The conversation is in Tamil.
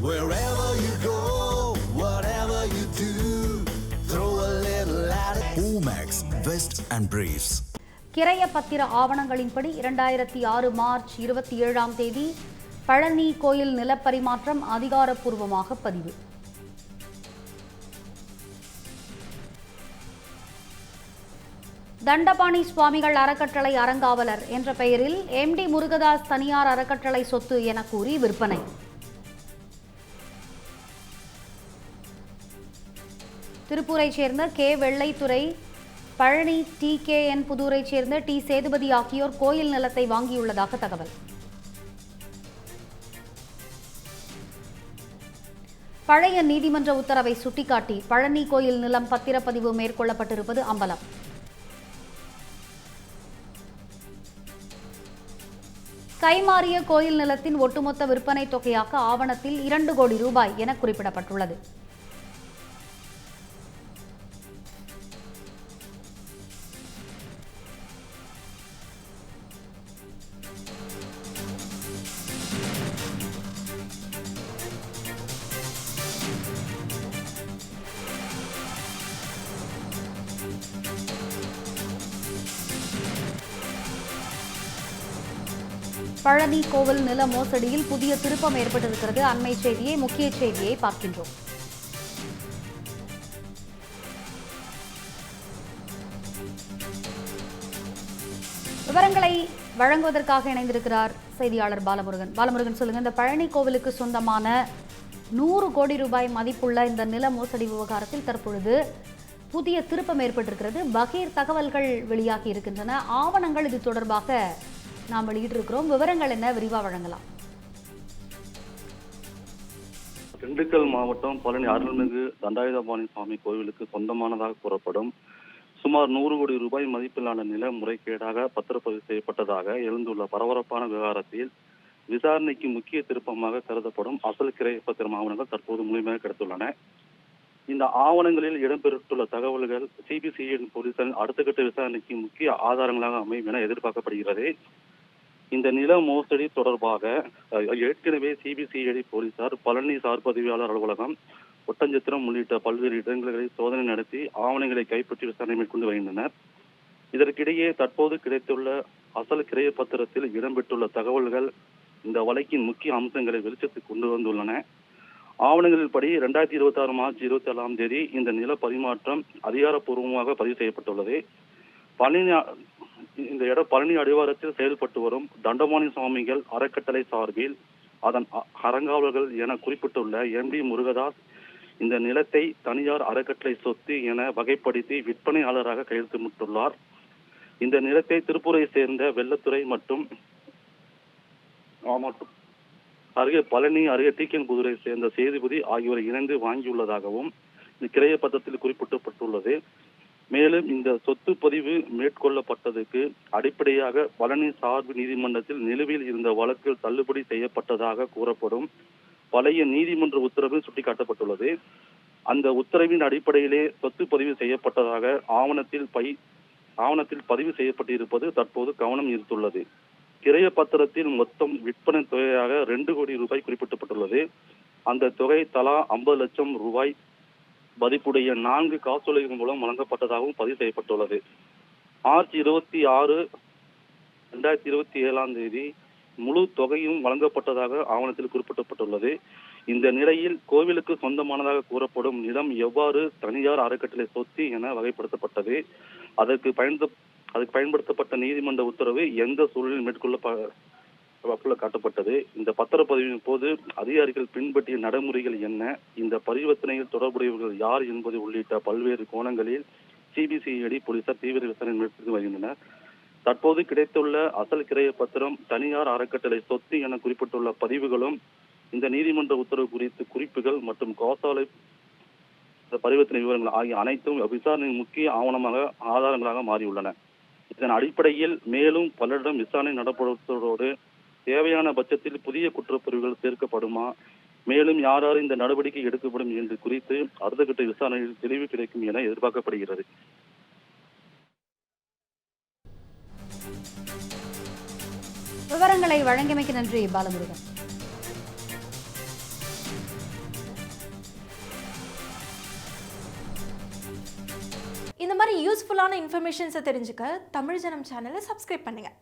Wherever you go, whatever you do, throw a little at it. Omax, Vest and Briefs. கிரைய பத்திர ஆவணங்களின்படி 2006 மார்ச் 27 பழனி கோயில் நிலப்பரிமாற்றம் அதிகாரப்பூர்வமாக பதிவு. தண்டபாணி சுவாமிகள் அறக்கட்டளை அறங்காவலர் என்ற பெயரில் MD முருகதாஸ் தனியார் அறக்கட்டளை சொத்து என கூறி விற்பனை. திருப்பூரைச் சேர்ந்த K வெள்ளைத்துறை, பழனி TKN புதூரைச் சேர்ந்த T சேதுபதி ஆகியோர் கோயில் நிலத்தை வாங்கியுள்ளதாக தகவல். பழைய நீதிமன்ற உத்தரவை சுட்டிக்காட்டி பழனி கோயில் நிலம் பத்திரப்பதிவு மேற்கொள்ளப்பட்டிருப்பது அம்பலம். கைமாறிய கோயில் நிலத்தின் ஒட்டுமொத்த விற்பனை தொகையாக ஆவணத்தில் 2 கோடி ரூபாய் என குறிப்பிடப்பட்டுள்ளது. பழனி கோவில் நில மோசடியில் புதிய திருப்பம் ஏற்பட்டிருக்கிறது. அண்மை செய்தியை, முக்கிய செய்தியை பார்க்கின்றோம். விவரங்களை வழங்குவதற்காக இணைந்திருக்கிறார் செய்தியாளர் பாலமுருகன். பாலமுருகன், சொல்லுங்க, இந்த பழனி கோவிலுக்கு சொந்தமான 100 கோடி ரூபாய் மதிப்புள்ள இந்த நில மோசடி விவகாரத்தில் தற்பொழுது புதிய திருப்பம் ஏற்பட்டிருக்கிறது. பகீர் தகவல்கள் வெளியாகி இருக்கின்றன. ஆவணங்கள் இது தொடர்பாக நாம் வெளியிட்டிருக்கிறோம். விவரங்கள் என்ன, விரிவா வழங்கலாம். திண்டுக்கல் மாவட்டம் பழனி அருள்மிகு தண்டாயுதபாணி சுவாமி கோவிலுக்கு சொந்தமானதாக கூறப்படும் சுமார் 100 கோடி ரூபாய் மதிப்பிலான நில முறைகேடாக பத்திரப்பதிவு செய்யப்பட்டதாக எழுந்துள்ள பரபரப்பான விவகாரத்தில் விசாரணைக்கு முக்கிய திருப்பமாக கருதப்படும் அசல் கிரை பத்திரம் ஆவணங்கள் தற்போது முழுமையாக கிடைத்துள்ளன. இந்த ஆவணங்களில் இடம்பெற்றுள்ள தகவல்கள் CBCID போலீசாரின் அடுத்த கட்ட விசாரணைக்கு முக்கிய ஆதாரங்களாக அமையும் என எதிர்பார்க்கப்படுகிறது. இந்த நில மோசடி தொடர்பாக ஏற்கனவே CBCID போலீசார் பழனி சார் பதிவாளர் அலுவலகம், ஒட்டஞ்சத்திரம் உள்ளிட்ட பல்வேறு இடங்களில் சோதனை நடத்தி ஆவணங்களை கைப்பற்றி விசாரணை மேற்கொண்டு வருகின்றனர். இதற்கிடையே தற்போது கிடைத்துள்ள அசல் கிரைய பத்திரத்தில் இடம்பெற்றுள்ள தகவல்கள் இந்த வழக்கின் முக்கிய அம்சங்களை வெளிச்சத்துக்கு கொண்டு வந்துள்ளன. ஆவணங்களின் படி 2026 மார்ச் 27 இந்த நில பரிமாற்றம் அதிகாரப்பூர்வமாக பதிவு செய்யப்பட்டுள்ளது. இந்த இடம் பழனி அடிவாரத்தில் செயல்பட்டு வரும் தண்டபாணி சுவாமிகள் அறக்கட்டளை சார்பில் அதன் அறங்காவலர்கள் என குறிப்பிட்டுள்ள MD முருகதாஸ் இந்த நிலத்தை தனியார் அறக்கட்டளை சொத்து என வகைப்படுத்தி விற்பனையாளராக கையெழுத்திட்டுள்ளார். இந்த நிலத்தை திருப்பூரை சேர்ந்த வெள்ளத்துறை மற்றும் அருகே பழனி அருகே TKN புதூரை சேர்ந்த சேதுபதி ஆகியோரை இணைந்து வாங்கியுள்ளதாகவும் இந்த கிரைய பத்திரத்தில் குறிப்பிடப்பட்டுள்ளது. மேலும் இந்த சொத்து பதிவு மேற்கொள்ளப்பட்டதற்கு அடிப்படையாக பழனி சார்பு நீதிமன்றத்தில் நிலுவையில் இருந்த வழக்கில் தள்ளுபடி செய்யப்பட்டதாக கூறப்படும் பழைய நீதிமன்ற உத்தரவு சுட்டிக்காட்டப்பட்டுள்ளது. அந்த உத்தரவின் அடிப்படையிலே சொத்து பதிவு செய்யப்பட்டதாக ஆவணத்தில் பதிவு செய்யப்பட்டிருப்பது தற்போது கவனம் ஈர்த்துள்ளது. கிரைய பத்திரத்தில் மொத்தம் விற்பனை தொகையாக 2 கோடி ரூபாய் குறிப்பிடப்பட்டுள்ளது. அந்த தொகை தலா 50 லட்சம் ரூபாய் மதிப்புடைய 4 காசோலைகள் மூலம் வழங்கப்பட்டதாகவும் பதிவு செய்யப்பட்டுள்ளது. மார்ச் 26, 2027 முழு தொகையும் வழங்கப்பட்டதாக ஆவணத்தில் குறிப்பிடப்பட்டுள்ளது. இந்த நிலையில் கோவிலுக்கு சொந்தமானதாக கூறப்படும் நிலம் எவ்வாறு தனியார் அறக்கட்டளை சொத்து என வகைப்படுத்தப்பட்டது, அதற்கு பயன்படுத்தப்பட்ட நீதிமன்ற உத்தரவு எந்த சூழலில் மேற்கொள்ள காட்டப்பட்டது, இந்த பத்திரப்பதிவின் போது அதிகாரிகள் பின்பற்றிய நடைமுறைகள் என்ன, இந்த பரிவர்த்தனையில் தொடர்புடையவர்கள் யார் என்பது உள்ளிட்ட பல்வேறு கோணங்களில் CBCID போலீசார் தீவிர விசாரணை மேற்கொண்டு வருகின்றனர். தற்போது கிடைத்துள்ள அசல் கிரைய பத்திரம் தனியார் அறக்கட்டளை சொத்து என குறிப்பிட்டுள்ள பதிவுகளும் இந்த நீதிமன்ற உத்தரவு குறித்து குறிப்புகள் மற்றும் காசாலை பரிவர்த்தனை விவரங்கள் ஆகிய அனைத்தும் விசாரணையின் முக்கிய ஆதாரங்களாக மாறியுள்ளன. இதன் அடிப்படையில் மேலும் பலரிடம் விசாரணை நடப்படுவதோடு தேவையான பட்சத்தில் புதிய குற்றப்பிரிவுகள் சேர்க்கப்படுமா, மேலும் யார் இந்த நடவடிக்கை எடுக்கப்படும் என்று குறித்து அடுத்த கட்ட விசாரணையில் தெளிவு கிடைக்கும் என எதிர்பார்க்கப்படுகிறது. விவரங்களை வழங்கியமைக்கு நன்றி பாலமுருகன். மாதிரி யூஸ்ஃபுல்லான இன்ஃபர்மேஷன்ஸை தெரிஞ்சுக்க தமிழ் ஜனம் சேனலை சப்ஸ்கிரைப் பண்ணுங்கள்.